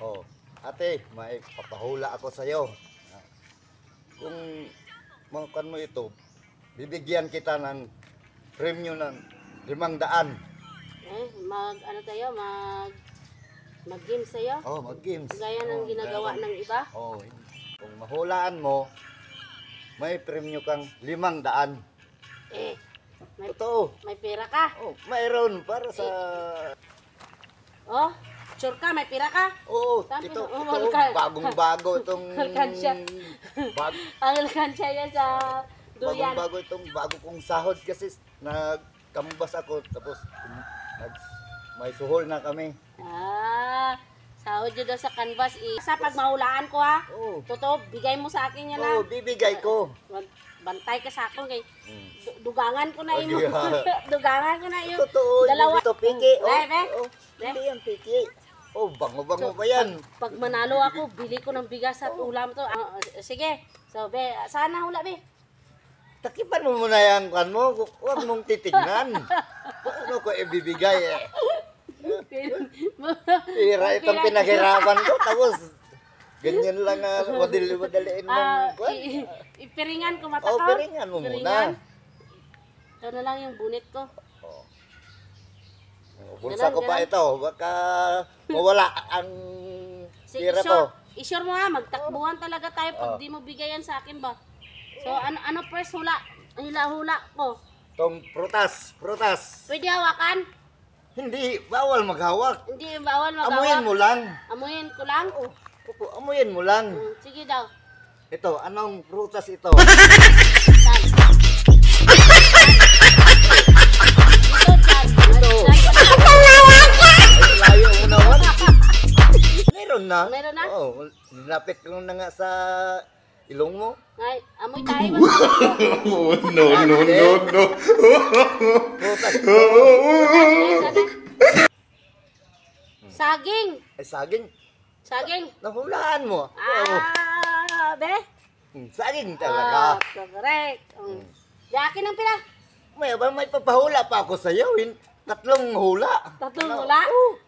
Oh, ate, may papahula ako sa iyo. Kung makan mo ito, bibigyan kita ng premyo ng 500. Ano tayo, mag-games tayo? Oh, mag-games. Gaya ng ginagawa ng iba? Oh, kung mahulaan mo, may premyo kang 500. May, Totoo. may pera ka? Oh, mayroon para sa... Oh, sure ka, may pera ka? Oh, Sabi ito, mo, ito bagong-bago itong... Alkansya. Ang alkansya yan sa duyan. Bagong-bago itong bago kong sahod kasi nagkambas ako tapos may suhol na kami. Sahod yun daw sa canvas. Sa pag mahulaan ko ha, Oh. totoo, bigay mo sa akin yan Oh, ha. bibigay ko. Bantay ka sa akin kay dugangan ko na yung Okay. dugangan ko na yung Totoo, dalawa. ito piki. Be. Hindi yan piki. Oh, bango-bango pa yan. Pag manalo ako, bili ko ng bigas at ulam to. Sige. So, be, sana hula, be. Takipan mo muna yan, kan mo. Huwag mong titignan. Ano ko ibibigay eh. Hira itong pinaghirapan ko. Tapos, ganyan lang madali-madaliin ng kwan. Ipiringan ko mata ko. Oh, piringan mo muna. Ito na lang yung bunit ko. Bulsa ko pa ito. Baka mawala ang tira ko. I-sure mo ha, magtakbuhan talaga tayo pag di mo bigayan sa akin ba. So, ano first hula? Hula-hula ko. Itong prutas. Pwede hawakan? Hindi, bawal maghawak. Hindi, bawal maghawak. Amuyin mo lang. Amuyin ko lang? Opo, amuyin mo lang. Sige daw. Ito, anong prutas ito? Saan? Layo mo naman. Meron na. Meron na? Oo, nilapit ko na nga sa ilong mo. Ay, amoy tayo ba? Oh, no. Prutas. Saging. Ay, saging. Saging. Nahulaan mo. Be? Saging talaga. Correct. Yakin ang pila. May papahula pa ako sa'yo. 3 hula. Tatlong hula?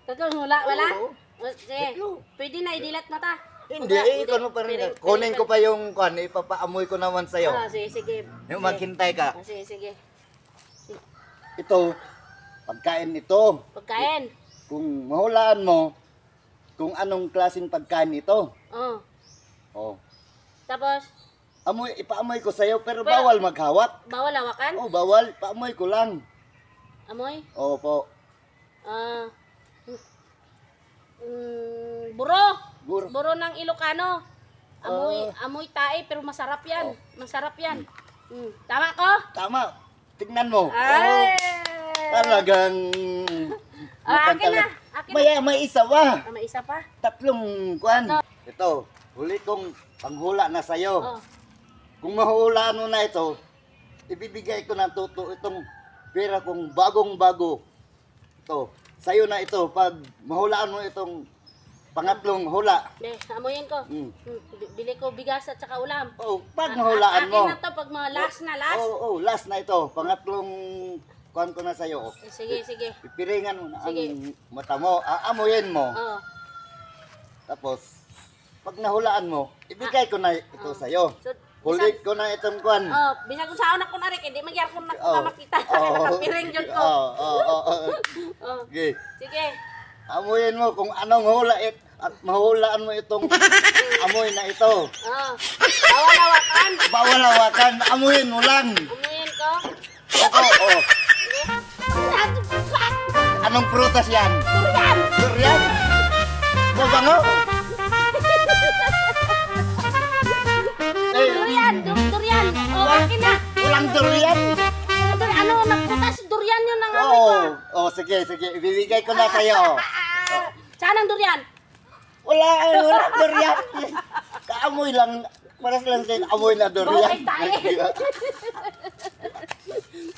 Tatlong hula, wala? Oo. Sige, pwede na idilat mata. Hindi, ikaw mo pa rin. Kunin ko pa yung kwan, ipapaamoy ko naman sa'yo. Sige. Yung maghintay ka. Sige. Ito, pagkain ito. Pagkain. Kung mahulaan mo, kung anong klaseng pagkain ito. Oh. Tapos, Ipaamoy ko sa'yo, pero bawal maghawak. bawal hawakan? Oh, bawal. Paamoy ko lang. Amoy? Opo. Buro. Buro. Buro ng Ilocano. Amoy tae, pero masarap yan. Masarap yan. Tama ko? Tama. Tignan mo. Ay! Talagang... Akin na. May isa pa. May isa pa. 3 kwan. Ito, huli kong panghula na sa'yo. Kung mahulaan mo na ito, ibibigay ko ng itong pera kong bagong-bago. Ito, sa'yo na ito. Pag mahulaan mo itong pangatlong hula. Amoyin ko. Bili ko bigas at saka ulam. Oh, pag mahulaan mo. Akin na to, pag mga last na last. Last na ito. Pangatlong kuhan ko na sa'yo. Sige. Pipiringan mo na ang Sige. mata mo. Aamuyin mo. Tapos, pag nahulaan mo, ibigay ko na ito sa'yo. So, Huli ko na itong kuhan. bisag kung saan ako na rin, hindi magyar kung makita. Nakapiring yun ko. Okay. Sige. Amuyin mo kung anong hula at mahulaan mo itong amoy na ito. Bawal hawakan. Bawal hawakan, amuyin mo lang. Amoyin ko. Oo. Anong prutas yan? Durian. Durian? Mabango? Durian. Akin na. Walang durian? Nagputas durian yun ang amoy ko. Sige. Ibibigay ko na sa'yo. Saan ang durian? Walang durian. Kaamoy lang. Para lang sa'yo, amoy na durian. Bawal tayo.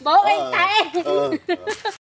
Bawal tayo.